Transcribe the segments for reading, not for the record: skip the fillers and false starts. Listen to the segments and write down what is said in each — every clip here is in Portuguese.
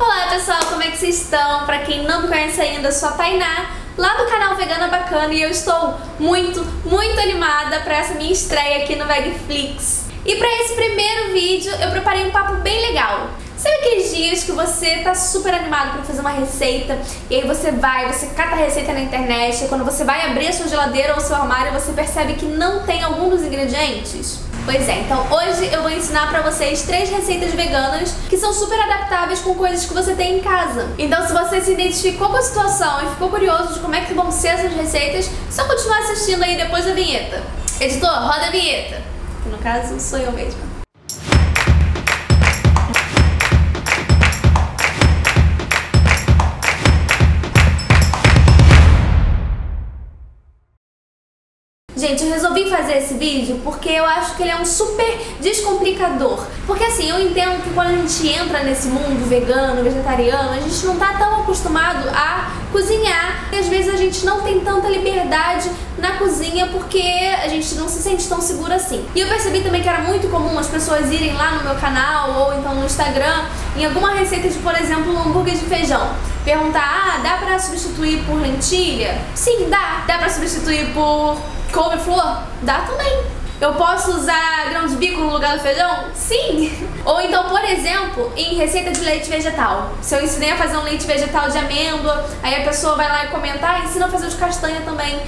Olá pessoal, como é que vocês estão? Pra quem não me conhece ainda, eu sou a Tainá, lá do canal Vegana Bacana, e eu estou muito animada pra essa minha estreia aqui no Vegflix. E pra esse primeiro vídeo eu preparei um papo bem legal. Sabe aqueles dias que você tá super animado pra fazer uma receita e aí você cata a receita na internet e quando você vai abrir a sua geladeira ou o seu armário você percebe que não tem algum dos ingredientes? Pois é, então hoje eu vou ensinar pra vocês 3 receitas veganas que são super adaptáveis com coisas que você tem em casa. Então se você se identificou com a situação e ficou curioso de como é que vão ser essas receitas, só continuar assistindo aí depois da vinheta. Editor, roda a vinheta. Que no caso sou eu mesma. Gente, eu resolvi fazer esse vídeo porque eu acho que ele é um super descomplicador. Porque assim, eu entendo que quando a gente entra nesse mundo vegano, vegetariano, a gente não tá tão acostumado a cozinhar. E às vezes a gente não tem tanta liberdade na cozinha porque a gente não se sente tão segura assim. E eu percebi também que era muito comum as pessoas irem lá no meu canal ou então no Instagram em alguma receita de, por exemplo, um hambúrguer de feijão. Perguntar, dá pra substituir por lentilha? Sim, dá. Dá pra substituir por couve-flor? Dá também. Eu posso usar grão de bico no lugar do feijão? Sim! Ou então, por exemplo, em receita de leite vegetal. Se eu ensinei a fazer um leite vegetal de amêndoa, aí a pessoa vai lá e comenta, ensina a fazer de castanha também.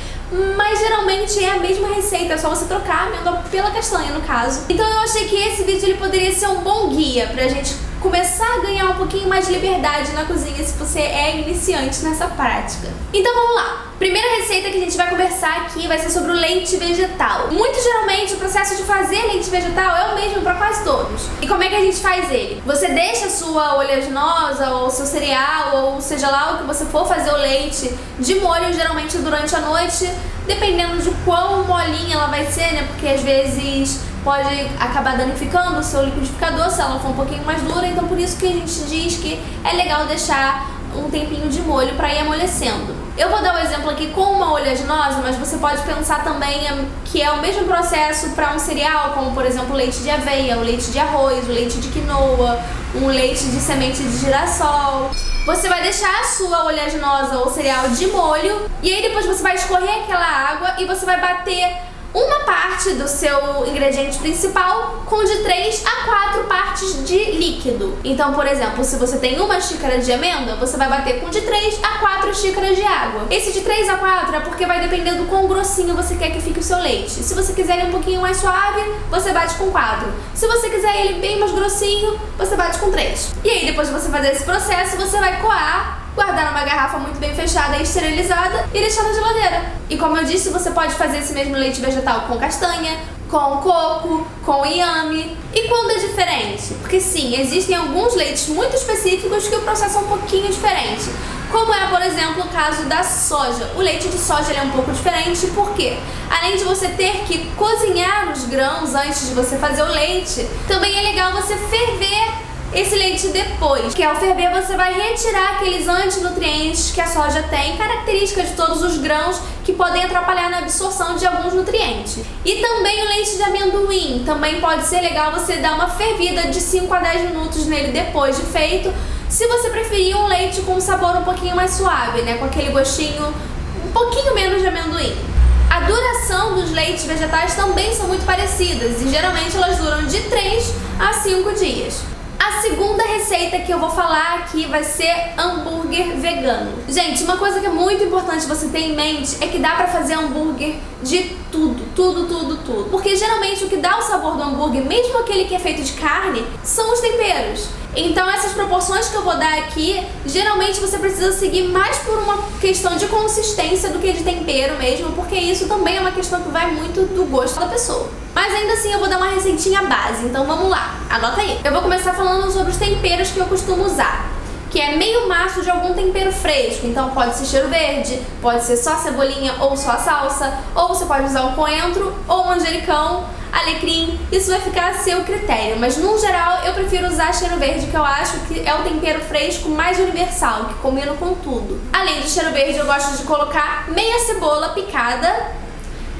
Mas geralmente é a mesma receita, é só você trocar a amêndoa pela castanha, no caso. Então eu achei que esse vídeo ele poderia ser um bom guia pra gente começar a ganhar um pouquinho mais de liberdade na cozinha se você é iniciante nessa prática. Então vamos lá! Primeira receita que a gente vai conversar aqui vai ser sobre o leite vegetal. Muito geralmente o processo de fazer leite vegetal é o mesmo para quase todos. E como é que a gente faz ele? Você deixa a sua oleaginosa ou seu cereal ou seja lá o que você for fazer o leite de molho geralmente durante a noite, dependendo de quão molinha ela vai ser, né? Porque às vezes pode acabar danificando o seu liquidificador se ela for um pouquinho mais dura, então por isso que a gente diz que é legal deixar um tempinho de molho para ir amolecendo. Eu vou dar um exemplo aqui com uma oleaginosa, mas você pode pensar também que é o mesmo processo para um cereal, como por exemplo o leite de aveia, o leite de arroz, o leite de quinoa, um leite de semente de girassol. Você vai deixar a sua oleaginosa ou cereal de molho e aí depois você vai escorrer aquela água e você vai bater uma parte do seu ingrediente principal com de 3 a 4 partes de líquido. Então, por exemplo, se você tem uma xícara de amêndoa, você vai bater com de 3 a 4 xícaras de água. Esse de 3 a 4 é porque vai depender do quão grossinho você quer que fique o seu leite. Se você quiser ele um pouquinho mais suave, você bate com 4. Se você quiser ele bem mais grossinho, você bate com 3. E aí, depois de você fazer esse processo, você vai coar, guardar numa garrafa muito bem fechada e esterilizada e deixar na geladeira. E como eu disse, você pode fazer esse mesmo leite vegetal com castanha, com coco, com inhame. E quando é diferente? Porque sim, existem alguns leites muito específicos que o processo é um pouquinho diferente. Como é, por exemplo, o caso da soja. O leite de soja ele é um pouco diferente porque, além de você ter que cozinhar os grãos antes de você fazer o leite, também é legal você ferver esse leite depois, que ao ferver você vai retirar aqueles antinutrientes que a soja tem, características de todos os grãos que podem atrapalhar na absorção de alguns nutrientes. E também o leite de amendoim, também pode ser legal você dar uma fervida de 5 a 10 minutos nele depois de feito, se você preferir um leite com um sabor um pouquinho mais suave, né, com aquele gostinho um pouquinho menos de amendoim. A duração dos leites vegetais também são muito parecidas e geralmente elas duram de 3 a 5 dias. A segunda receita que eu vou falar aqui vai ser hambúrguer vegano. Gente, uma coisa que é muito importante você ter em mente é que dá pra fazer hambúrguer de tudo. Porque geralmente o que dá o sabor do hambúrguer, mesmo aquele que é feito de carne, são os temperos. Então essas proporções que eu vou dar aqui, geralmente você precisa seguir mais por uma questão de consistência do que de tempero mesmo, porque isso também é uma questão que vai muito do gosto da pessoa. Mas ainda assim eu vou dar uma receitinha base, então vamos lá, anota aí. Eu vou começar falando sobre os temperos que eu costumo usar, que é meio maço de algum tempero fresco, então pode ser cheiro verde, pode ser só cebolinha ou só a salsa, ou você pode usar o coentro ou manjericão, alecrim, isso vai ficar a seu critério, mas no geral eu prefiro usar cheiro verde, que eu acho que é o tempero fresco mais universal, que combina com tudo. Além do cheiro verde eu gosto de colocar meia cebola picada,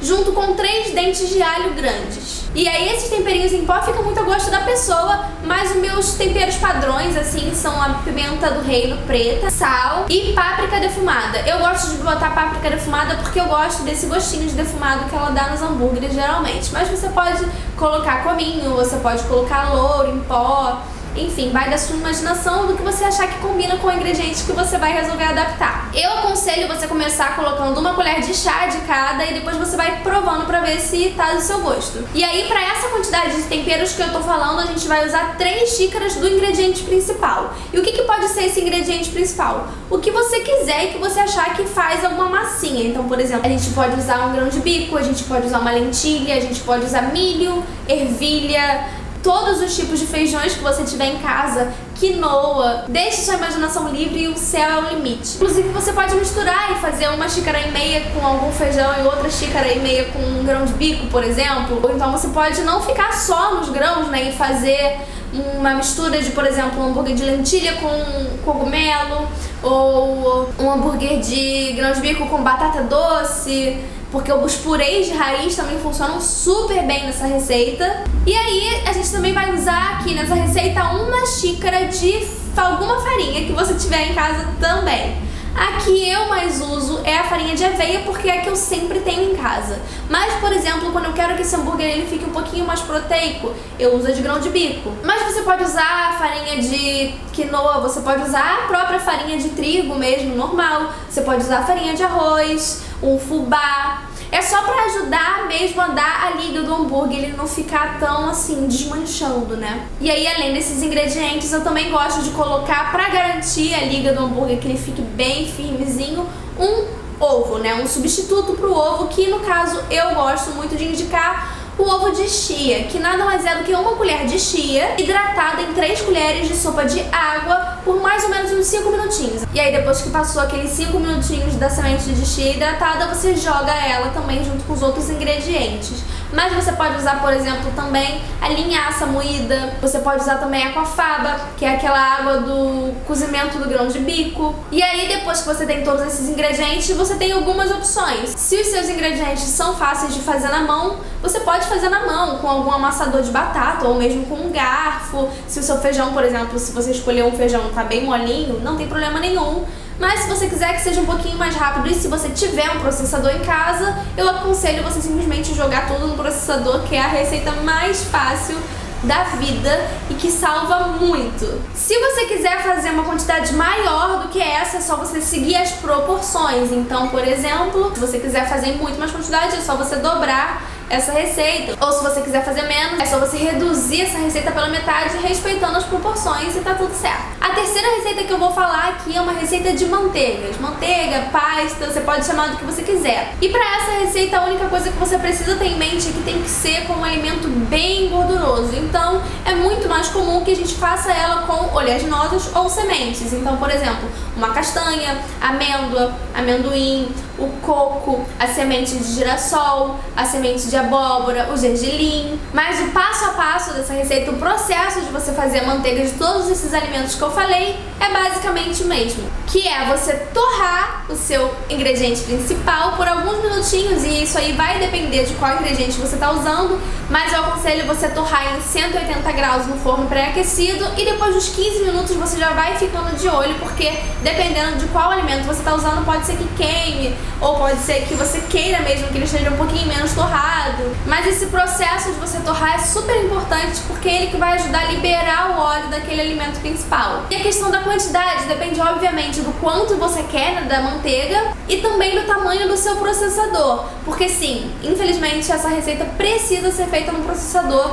junto com 3 dentes de alho grandes. E aí esses temperinhos em pó ficam muito a gosto da pessoa, mas os meus temperos padrões, assim, são a pimenta do reino preta, sal e páprica defumada. Eu gosto de botar páprica defumada porque eu gosto desse gostinho de defumado que ela dá nos hambúrgueres geralmente. Mas você pode colocar cominho, você pode colocar louro em pó. Enfim, vai da sua imaginação, do que você achar que combina com o ingrediente que você vai resolver adaptar. Eu aconselho você começar colocando 1 colher de chá de cada e depois você vai provando pra ver se tá do seu gosto. E aí, pra essa quantidade de temperos que eu tô falando, a gente vai usar 3 xícaras do ingrediente principal. E o que pode ser esse ingrediente principal? O que você quiser e que você achar que faz alguma massinha. Então, por exemplo, a gente pode usar um grão de bico, a gente pode usar uma lentilha, a gente pode usar milho, ervilha, todos os tipos de feijões que você tiver em casa, quinoa. Deixe sua imaginação livre e o céu é o limite. Inclusive você pode misturar e fazer 1,5 xícaras com algum feijão e outra 1,5 xícaras com um grão de bico, por exemplo. Ou então você pode não ficar só nos grãos, né, e fazer uma mistura de, por exemplo, um hambúrguer de lentilha com cogumelo, ou um hambúrguer de grão de bico com batata doce, porque os purês de raiz também funcionam super bem nessa receita. E aí a gente também vai usar aqui nessa receita 1 xícara de alguma farinha que você tiver em casa também. A que eu mais uso é a farinha de aveia, porque é a que eu sempre tenho em casa. Mas, por exemplo, quando eu quero que esse hambúrguer ele fique um pouquinho mais proteico, eu uso a de grão de bico. Mas você pode usar a farinha de quinoa, você pode usar a própria farinha de trigo mesmo, normal. Você pode usar a farinha de arroz, um fubá. É só pra ajudar mesmo a dar a liga do hambúrguer, ele não ficar tão assim, desmanchando, né? E aí, além desses ingredientes, eu também gosto de colocar, pra garantir a liga do hambúrguer, que ele fique bem firmezinho, um ovo, né? Um substituto pro ovo, que no caso eu gosto muito de indicar o ovo de chia, que nada mais é do que 1 colher de chia hidratada em 3 colheres de sopa de água por mais ou menos uns 5 minutinhos. E aí depois que passou aqueles 5 minutinhos da semente de chia hidratada, você joga ela também junto com os outros ingredientes. Mas você pode usar, por exemplo, também a linhaça moída, você pode usar também a aquafaba, que é aquela água do cozimento do grão de bico. E aí depois que você tem todos esses ingredientes, você tem algumas opções. Se os seus ingredientes são fáceis de fazer na mão, você pode fazer na mão com algum amassador de batata ou mesmo com um garfo. Se o seu feijão, por exemplo, se você escolher um feijão que tá bem molinho, não tem problema nenhum. Mas se você quiser que seja um pouquinho mais rápido e se você tiver um processador em casa, eu aconselho você simplesmente jogar tudo no processador, que é a receita mais fácil da vida e que salva muito. Se você quiser fazer uma quantidade maior do que essa, é só você seguir as proporções. Então, por exemplo, se você quiser fazer em muito mais quantidade, é só você dobrar essa receita. Ou se você quiser fazer menos, é só você reduzir essa receita pela metade, respeitando as proporções, e tá tudo certo. A terceira receita que eu vou falar aqui é uma receita de manteigas. Manteiga, pasta, você pode chamar do que você quiser. E pra essa receita, a única coisa que você precisa ter em mente é que tem que ser com um alimento bem gorduroso. Então, é muito mais comum que a gente faça ela com oleaginosas ou sementes. Então, por exemplo, uma castanha, amêndoa, amendoim, o coco, a semente de girassol, a semente de abóbora, o gergelim. Mas o passo a passo dessa receita, o processo de você fazer a manteiga de todos esses alimentos que eu falei, é basicamente o mesmo. Que é você torrar o seu ingrediente principal por alguns minutinhos, e isso aí vai depender de qual ingrediente você está usando, mas eu aconselho você torrar em 180 graus no forno pré-aquecido, e depois dos 15 minutos você já vai ficando de olho, porque dependendo de qual alimento você está usando, pode ser que queime, ou pode ser que você queira mesmo que ele esteja um pouquinho menos torrado. Mas esse processo de você torrar é super importante, porque é ele que vai ajudar a liberar o óleo daquele alimento principal. E a questão da quantidade depende, obviamente, do quanto você quer, né, da manteiga, e também do tamanho do seu processador. Porque sim, infelizmente essa receita precisa ser feita no processador.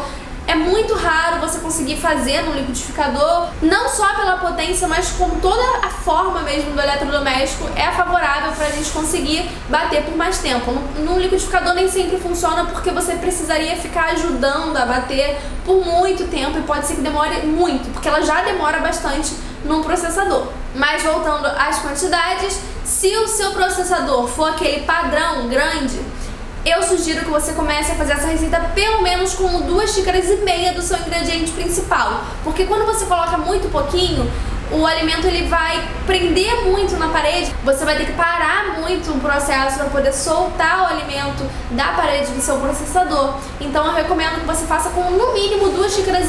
É muito raro você conseguir fazer no liquidificador, não só pela potência, mas com toda a forma mesmo do eletrodoméstico é favorável para a gente conseguir bater por mais tempo. No liquidificador nem sempre funciona, porque você precisaria ficar ajudando a bater por muito tempo, e pode ser que demore muito, porque ela já demora bastante num processador. Mas voltando às quantidades, se o seu processador for aquele padrão grande, eu sugiro que você comece a fazer essa receita pelo menos com 2,5 xícaras do seu ingrediente principal. Porque quando você coloca muito pouquinho, o alimento ele vai prender muito na parede, você vai ter que parar muito o processo para poder soltar o alimento da parede do seu processador. Então eu recomendo que você faça com no mínimo 2,5 xícaras.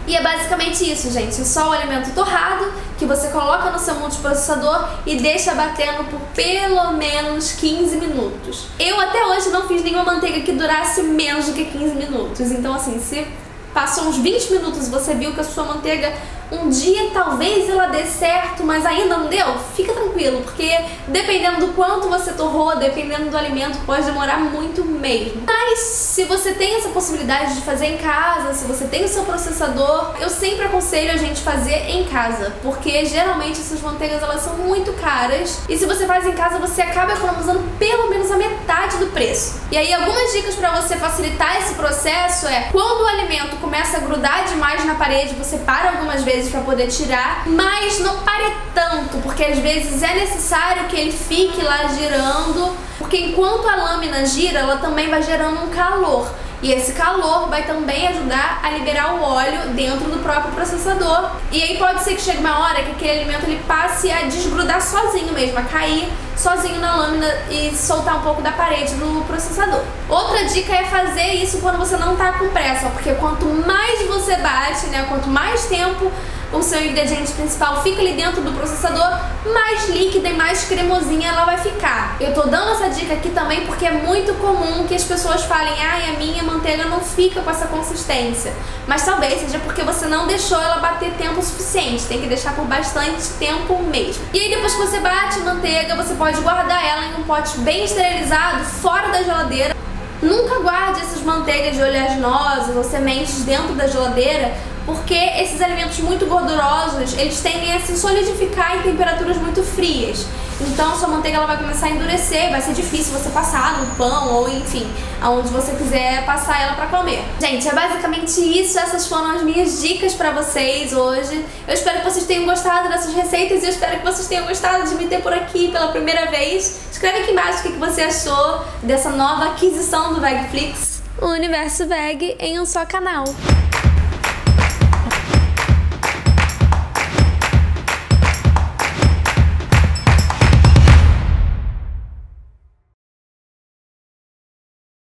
E é basicamente isso, gente, só o alimento torrado que você coloca no seu multiprocessador e deixa batendo por pelo menos 15 minutos. Eu até hoje não fiz nenhuma manteiga que durasse menos do que 15 minutos, então assim, se passou uns 20 minutos e você viu que a sua manteiga um dia talvez ela dê certo, mas ainda não deu, fica tranquilo, porque dependendo do quanto você torrou, dependendo do alimento, pode demorar muito mesmo. Mas se você tem essa possibilidade de fazer em casa, se você tem o seu processador, eu sempre aconselho a gente fazer em casa, porque geralmente essas manteigas elas são muito caras e se você faz em casa você acaba economizando pelo menos a metade do preço. E aí algumas dicas para você facilitar esse processo é, quando o alimento começa a grudar demais na parede, você para algumas vezes para poder tirar, mas não pare tanto, porque às vezes é necessário que ele fique lá girando, porque enquanto a lâmina gira, ela também vai gerando um calor. E esse calor vai também ajudar a liberar o óleo dentro do próprio processador. E aí pode ser que chegue uma hora que aquele alimento ele passe a desgrudar sozinho mesmo, a cair sozinho na lâmina e soltar um pouco da parede do processador. Outra dica é fazer isso quando você não tá com pressa, porque quanto mais você bate, né, quanto mais tempo o seu ingrediente principal fica ali dentro do processador, mais líquida e mais cremosinha ela vai ficar. Eu tô dando essa dica aqui também porque é muito comum que as pessoas falem, ai, a minha manteiga não fica com essa consistência. Mas talvez seja porque você não deixou ela bater tempo suficiente, tem que deixar por bastante tempo mesmo. E aí depois que você bate a manteiga, você pode guardar ela em um pote bem esterilizado, fora da geladeira. Nunca guarde essas manteigas de oleaginosas ou sementes dentro da geladeira, porque esses alimentos muito gordurosos, eles tendem a se solidificar em temperaturas muito frias. Então sua manteiga ela vai começar a endurecer, vai ser difícil você passar no pão ou enfim, aonde você quiser passar ela pra comer. Gente, é basicamente isso, essas foram as minhas dicas pra vocês hoje. Eu espero que vocês tenham gostado dessas receitas e eu espero que vocês tenham gostado de me ter por aqui pela primeira vez. Escreve aqui embaixo o que você achou dessa nova aquisição do Vegflix, o Universo Veg em um só canal.